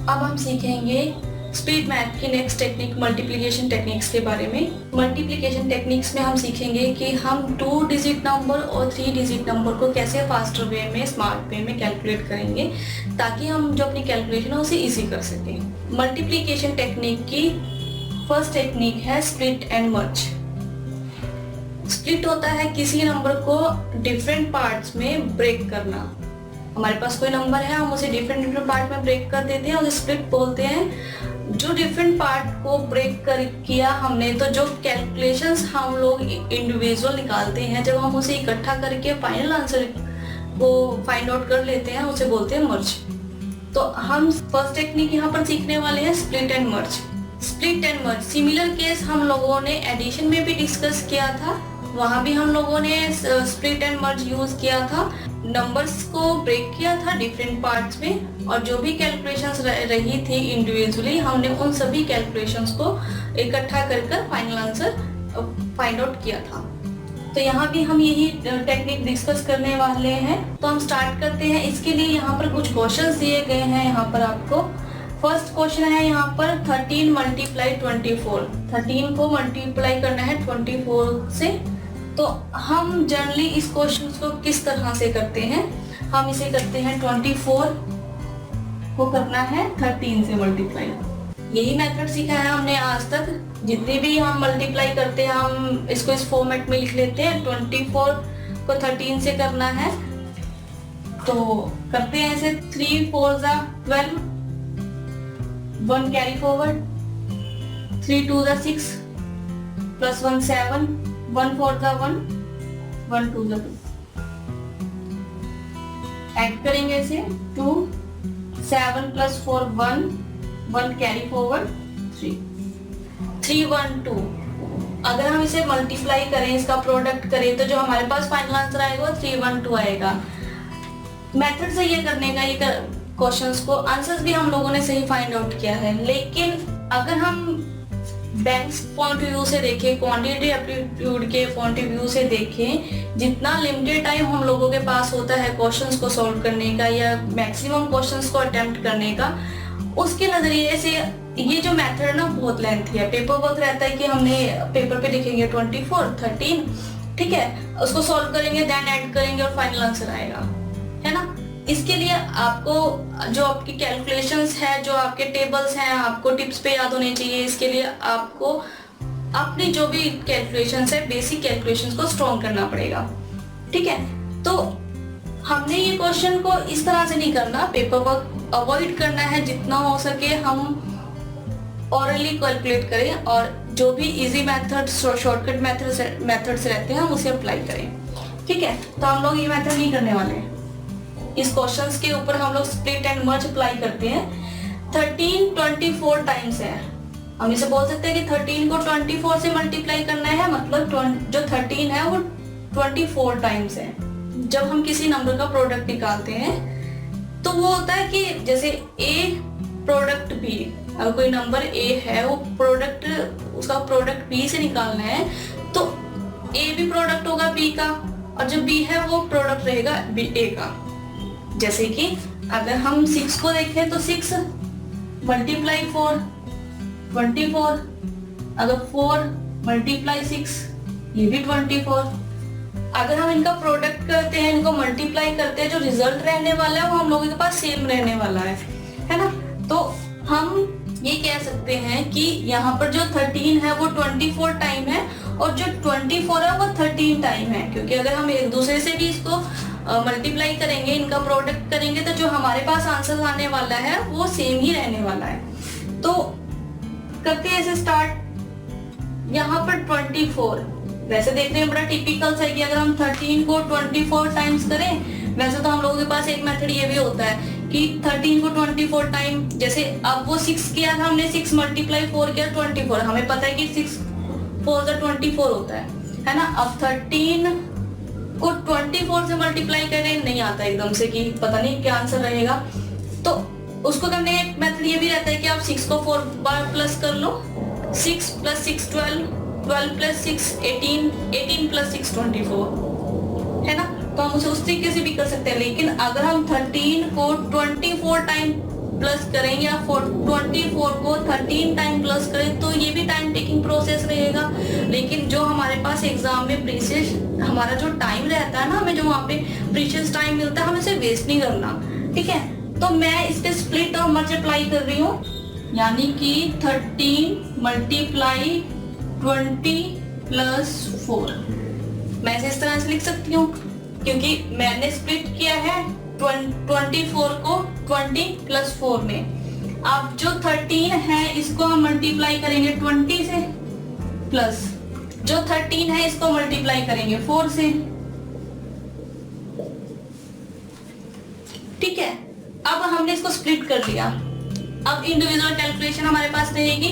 अब हम सीखेंगे स्पीड मैथ की नेक्स्ट टेक्निक मल्टीप्लिकेशन टेक्निक्स के बारे में। मल्टीप्लिकेशन टेक्निक्स में हम सीखेंगे कि हम 2 डिजिट नंबर और 3 डिजिट नंबर को कैसे फास्टर वे में, स्मार्ट वे में कैलकुलेट करेंगे ताकि हम जो अपनी कैलकुलेशन है उसे इजी कर सकें। मल्टीप्लिकेशन टेक्निक की फर्स्ट टेक्निक है स्प्लिट एंड मर्ज। स्प्लिट होता है किसी नंबर को डिफरेंट पार्ट्स में ब्रेक करना। हमारे पास कोई नंबर है, हम उसे डिफरेंट पार्ट में ब्रेक कर देते हैं, उसे स्प्लिट बोलते हैं। जो डिफरेंट पार्ट को ब्रेक कर किया हमने, तो जो कैलकुलेशंस हम लोग इंडिविजुअल निकालते हैं, जब हम उसे इकट्ठा करके फाइनल आंसर को फाइंड आउट कर लेते हैं, उसे बोलते हैं मर्ज। तो हम फर्स्ट टेक्निक यहाँ पर सीखने वाले हैं split and merge. Split and merge similar case हम लोगों ने एडिशन में भी डिस्कस किया था, वहां भी हम लोगों ने स्प्लिट एंड मर्ज यूज किया था। नंबर्स को ब्रेक किया था डिफरेंट पार्ट्स में और जो भी कैलकुलेशंस रही थी इंडिविजुअली, हमने उन सभी कैलकुलेशंस को इकट्ठा कर फाइनल आंसर फाइंड आउट किया था। तो यहाँ भी हम यही टेक्निक डिस्कस करने वाले हैं। तो हम स्टार्ट करते हैं। इसके लिए यहाँ पर कुछ क्वेश्चंस दिए गए हैं। यहाँ पर आपको फर्स्ट क्वेश्चन है यहाँ पर 13 मल्टीप्लाई 24। 13 को मल्टीप्लाई करना है 24 से। तो हम जनरली इस क्वेश्चन को किस तरह से करते हैं, हम इसे करते हैं 24 को करना है 13 से मल्टीप्लाई। यही मेथड सीखा है हमने आज तक। जितने भी हम मल्टीप्लाई करते हैं हम इसको इस फॉर्मेट में लिख लेते हैं। 24 को 13 से करना है तो करते हैं ऐसे। 3 4 12, 1 कैरी फॉरवर्ड, 3 2 6 प्लस 1 7, 1 4 1, 1 2 2। ऐड करेंगे ऐसे 2 7 प्लस 4 1, 1 कैरी फॉरवर्ड 3 3 1 2। अगर हम इसे मल्टीप्लाई करें, इसका प्रोडक्ट करें, तो जो हमारे पास फाइनल आंसर आएगा वो 3 1 2 आएगा। मेथड से ये करने का, ये क्वेश्चंस को आंसर्स भी हम लोगों ने सही फाइंड आउट किया है। लेकिन अगर हम बैंक्स पॉइंट ऑफ व्यू से देखें, क्वांटिटी एप्टीट्यूड के पॉइंट ऑफ व्यू से देखें, जितना लिमिटेड टाइम हम लोगों के पास होता है क्वेश्चंस को सॉल्व करने का या मैक्सिमम क्वेश्चंस को अटेम्प्ट करने का, उसके नजरिए से ये जो मेथड है ना बहुत लेंथी है। पेपर वर्क रहता है कि हमने पेपर पे लिखेंगे 24 13, ठीक है, उसको सॉल्व करेंगे, देन ऐड करेंगे और फाइनल आंसर आएगा, है ना। इसके लिए आपको जो आपकी कैलकुलेशंस है, जो आपके टेबल्स हैं, आपको टिप्स पे याद होने चाहिए। इसके लिए आपको अपनी जो भी कैलकुलेशंस है, बेसिक कैलकुलेशंस को स्ट्रॉन्ग करना पड़ेगा, ठीक है। तो हमने ये क्वेश्चन को इस तरह से नहीं करना, पेपर वर्क अवॉइड करना है। जितना हो सके हम ऑरली कैलकुलेट करें और जो भी इजी मेथड, शॉर्टकट मेथड्स रहते हैं हम उसे अप्लाई करें, ठीक है। तो हम लोग ये मेथड नहीं करने वाले हैं। इस क्वेश्चंस के ऊपर हम लोग स्प्लिट एंड मर्ज अप्लाई करते हैं। 13 24 टाइम्स है। हम इसे बोल सकते हैं कि 13 को 24 से मल्टीप्लाई करना है, मतलब जो 13 है वो 24 टाइम्स है। जब हम किसी नंबर का प्रोडक्ट निकालते हैं तो वो होता है कि जैसे A प्रोडक्ट B, अगर कोई नंबर A है, वो प्रोडक्ट, उसका प्रोडक्ट B से निकालना है, तो A भी प्रोडक्ट होगा B का और जो B है वो प्रोडक्ट रहेगा A का। जैसे कि अगर हम 6 को देखें तो 6 मल्टीप्लाई 4 24, अगर 4 मल्टीप्लाई 6 ये भी 24। अगर हम इनका प्रोडक्ट करते हैं, इनको मल्टीप्लाई करते हैं, जो रिजल्ट रहने वाला है वो हम लोगों के पास सेम रहने वाला है ना। तो हम ये कह सकते हैं कि यहाँ पर जो 13 है वो 24 टाइम है और जो 24 है वो 13 टाइम है, क्योंकि अगर हम एक दूसरे से भी इसको मल्टीप्लाई करेंगे, इनका प्रोडक्ट करेंगे, तो जो हमारे पास आंसर आने वाला है वो सेम ही रहने वाला है। तो करते हैं ऐसे स्टार्ट। यहाँ पर 24 वैसे देखने में बड़ा टिपिकल है कि अगर हम 13 को 24 टाइम्स करें, वैसे तो हम लोगों के पास एक मेथड ये भी होता है कि 13 को 24 टाइम, जैसे अब वो 6 किया था हमने, 6 मल्टीप्लाई 4 किया 24, हमें पता है कि 6 4 24 होता है ना। अब 13 को 24 से मल्टीप्लाई करें, नहीं आता एकदम से कि पता नहीं क्या आंसर रहेगा। तो उसको करने का एक मेथड ये भी रहता है कि आप 6 को 4 बार प्लस कर लो। 6 + 6 12, 12 + 6 18, 18 + 6 24, है ना। तो हम उसे उस तरीके से भी कर सकते हैं। लेकिन अगर हम 13 को 24 टाइम प्लस करें या 24 को 13 टाइम प्लस करें तो ये भी टाइम टेकिंग प्रोसेस रहेगा। लेकिन जो हमारे पास एग्जाम में प्रीशियस हमारा जो टाइम रहता है ना, हमें जो वहाँ पे प्रीशियस टाइम मिलता है, हमें इसे वेस्ट नहीं करना, ठीक है। तो मैं इसके स्प्लिट और मल्टीप्लाई कर रही हूँ, यानी कि 13 मल्टीप्लाई 20 प्लस 4। मैं इसे इस तरह से लिख सकती हूँ क्योंकि मैंने स्प्लिट किया है 24 को 20 प्लस 4 में। अब जो 13 है इसको हम मल्टीप्लाई करेंगे 20 से, प्लस जो 13 है इसको मल्टीप्लाई करेंगे 4 से, ठीक है। अब हमने इसको स्प्लिट कर लिया। अब इंडिविजुअल कैलकुलेशन हमारे पास रहेगी।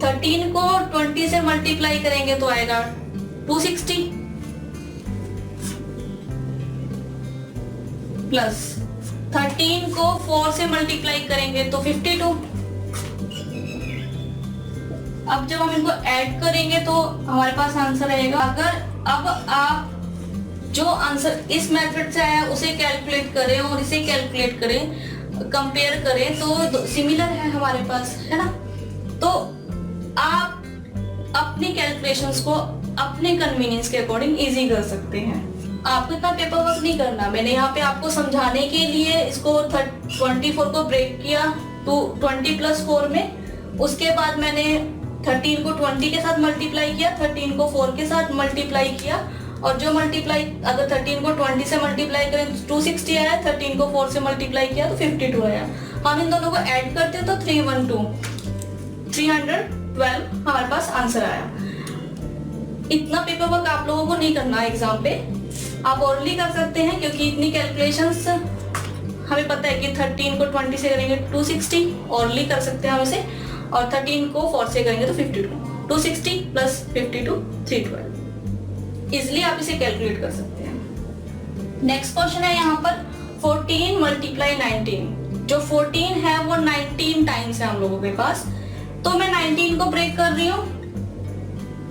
13 को 20 से मल्टीप्लाई करेंगे तो आएगा 260, प्लस 13 को 4 से मल्टीप्लाई करेंगे तो 52। अब जब हम इनको ऐड करेंगे तो हमारे पास आंसर रहेगा। अगर अब आप जो आंसर इस मेथड से आया उसे कैलकुलेट करें और इसे कैलकुलेट करें, कंपेयर करें तो सिमिलर है हमारे पास, है ना। तो आप अपनी कैलकुलेशंस को अपने कन्वीनियंस के अकॉर्डिंग इजी कर सकते हैं। आपको इतना पेपर वर्क नहीं करना। मैंने यहाँ पे आपको समझाने के लिए इसको 24 को ब्रेक किया तो 20 प्लस 4 में। उसके बाद मैंने 13 को 20 के साथ मल्टीप्लाई किया, 13 को 4 के साथ मल्टीप्लाई किया, और जो मल्टीप्लाई अगर 13 को 20 से मल्टीप्लाई करें तो 260 आया, 13 को 4 से मल्टीप्लाई किया तो 52 आया। हम इन दोनों को ऐड करते तो 312 हमारे पास आंसर आया। इतना पेपर वर्क आप लोगों को नहीं करना है एग्जाम पे, आप ओरली कर सकते हैं क्योंकि इतनी कैलकुलेशंस हमें पता है कि 13 को 20 से करेंगे 260, ओरली कर सकते हैं हम इसे, और 13 को 4 से करेंगे तो 52, 260 प्लस 52 312। इजिली आप इसे कैलकुलेट कर सकते हैं। नेक्स्ट क्वेश्चन है यहाँ पर 14 मल्टीप्लाई 19। जो 14 है वो 19 टाइम्स है हम लोगों के पास, तो मैं 19 को ब्रेक कर रही हूँ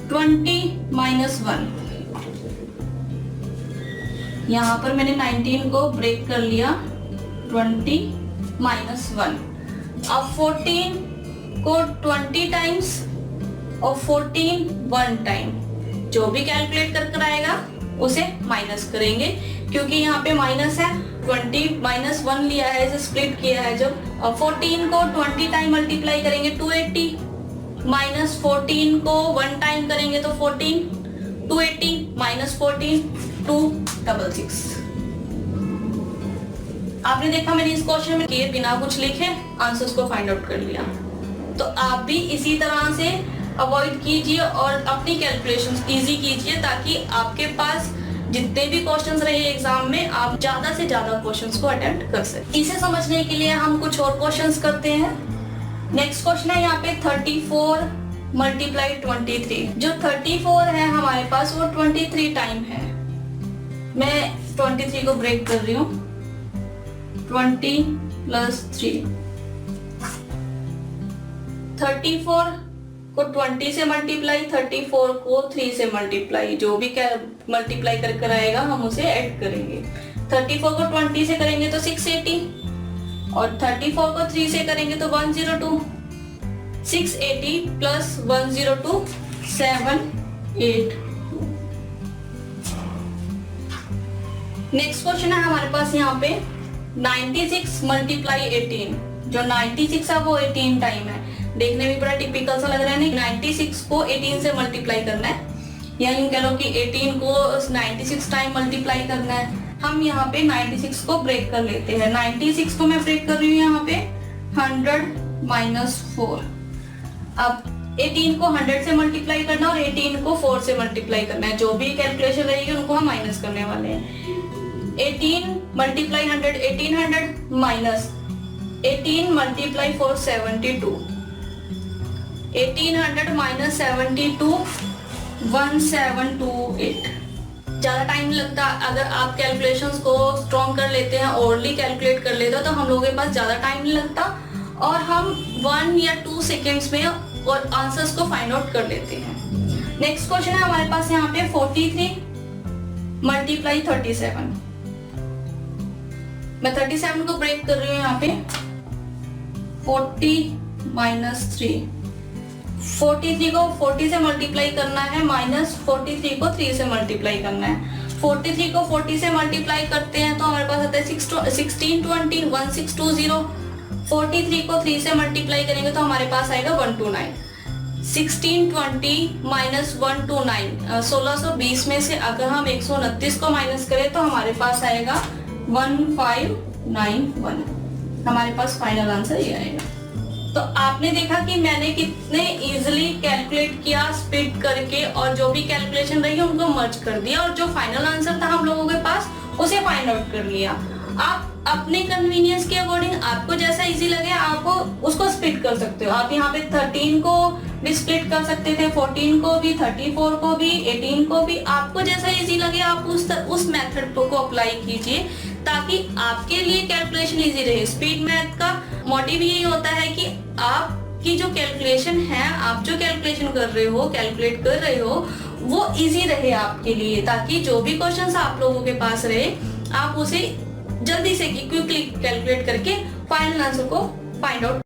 20 माइनस 1। यहाँ पर मैंने 19 को ब्रेक कर लिया 20 माइनस 1। अब 14 को 20 टाइम्स और 14 1 टाइम, जो भी कैलकुलेट कर आएगा उसे माइनस करेंगे क्योंकि यहाँ पे माइनस है। 20 माइनस 1 लिया है, इसे स्प्लिट किया है जब। अब 14 को 20 टाइम मल्टीप्लाई करेंगे 280, माइनस 14 को 1 टाइम करेंगे तो 14, 280 माइनस 14 266। आपने देखा मैंने इस क्वेश्चन में किए बिना कुछ लिखे आंसर्स को फाइंड आउट कर लिया। तो आप भी इसी तरह से अवॉइड कीजिए और अपनी कैलकुलेशंस इजी कीजिए ताकि आपके पास जितने भी क्वेश्चंस रहे एग्जाम में आप ज्यादा से ज्यादा क्वेश्चंस को अटेम्प्ट कर सकें। इसे समझने के लिए हम कुछ और क्वेश्चंस करते हैं। नेक्स्ट क्वेश्चन है यहाँ पे 34 मल्टीप्लाई 23। जो 34 है हमारे पास वो 23 टाइम है। मैं 23 को ब्रेक कर रही हूँ 20 प्लस 3। 34 को 20 से मल्टीप्लाई, 34 को 3 से मल्टीप्लाई, जो भी मल्टीप्लाई कर आएगा हम उसे ऐड करेंगे। 34 को 20 से करेंगे तो 680 और 34 को 3 से करेंगे तो 102। 680 प्लस 102 782। नेक्स्ट क्वेश्चन है हमारे पास यहाँ पे 96 मल्टीप्लाई 18। जो 96 है वो 18 टाइम है। देखने में बड़ा टिपिकल सा लग रहा है नहीं। 96 को 18 से मल्टीप्लाई करना है, या यूं कह लो कि 18 को 96 टाइम मल्टीप्लाई करना है। हम यहाँ पे 96 को ब्रेक कर लेते हैं। 96 को मैं ब्रेक कर रही हूँ यहाँ पे 100 माइनस 4। अब 18 को 100 से मल्टीप्लाई करना और 18 को 4 से मल्टीप्लाई करना है। जो भी कैलकुलेशन रहेगी उनको हम माइनस करने वाले हैं। 18 मल्टीप्लाई 100 1800 माइनस 18 मल्टीप्लाई 4 72। 1800 माइनस 72 1728। ज्यादा टाइम लगता। अगर आप कैलकुलेशंस को स्ट्रॉन्ग कर लेते हैं, ओरली कैलकुलेट कर लेते हो, तो हम लोगों के पास ज्यादा टाइम नहीं लगता और हम 1 या 2 सेकेंड्स में और आंसर्स को फाइंड आउट कर लेते हैं। नेक्स्ट क्वेश्चन है हमारे पास यहाँ पे 43 मल्टीप्लाई 37। मैं 37 को ब्रेक कर रही हूँ यहाँ पे 40 माइनस 3, 43 को 40 से मल्टीप्लाई करना है, माइनस 43 को 3 से मल्टीप्लाई करना है। 43 को 40 से मल्टीप्लाई करते हैं तो हमारे पास आता है 1620, 1620। 43 को 3 से मल्टीप्लाई करेंगे तो हमारे पास आएगा 129। 1620 माइनस 129, 1620 में से अगर हम 129 को माइनस करें तो हमारे पास आएगा 1591। हमारे पास फाइनल आंसर ये आएगा। तो आपने देखा कि मैंने कितने इजीली कैलकुलेट किया स्प्लिट करके, और जो भी कैलकुलेशन रही उनको मर्ज कर दिया, और जो फाइनल आंसर था हम लोगों के पास उसे फाइंड आउट कर लिया। आप अपने कन्वीनियंस के अकॉर्डिंग आपको जैसा इजी लगे आप उसको स्प्लिट कर सकते हो। आप यहाँ पे 13 को भी स्प्लिट कर सकते थे, 14 को भी, 34 को भी, 18 को भी, आपको जैसा इजी लगे आप उस मेथड को अप्लाई कीजिए ताकि आपके लिए कैलकुलेशन इजी रहे। स्पीड मैथ का मोटिव यही होता है कि आपकी जो कैलकुलेशन है, आप जो कैलकुलेशन कर रहे हो, कैलकुलेट कर रहे हो, वो इजी रहे आपके लिए, ताकि जो भी क्वेश्चंस आप लोगों के पास रहे आप उसे जल्दी से क्विकली कैलकुलेट करके फाइनल आंसर को फाइंड आउट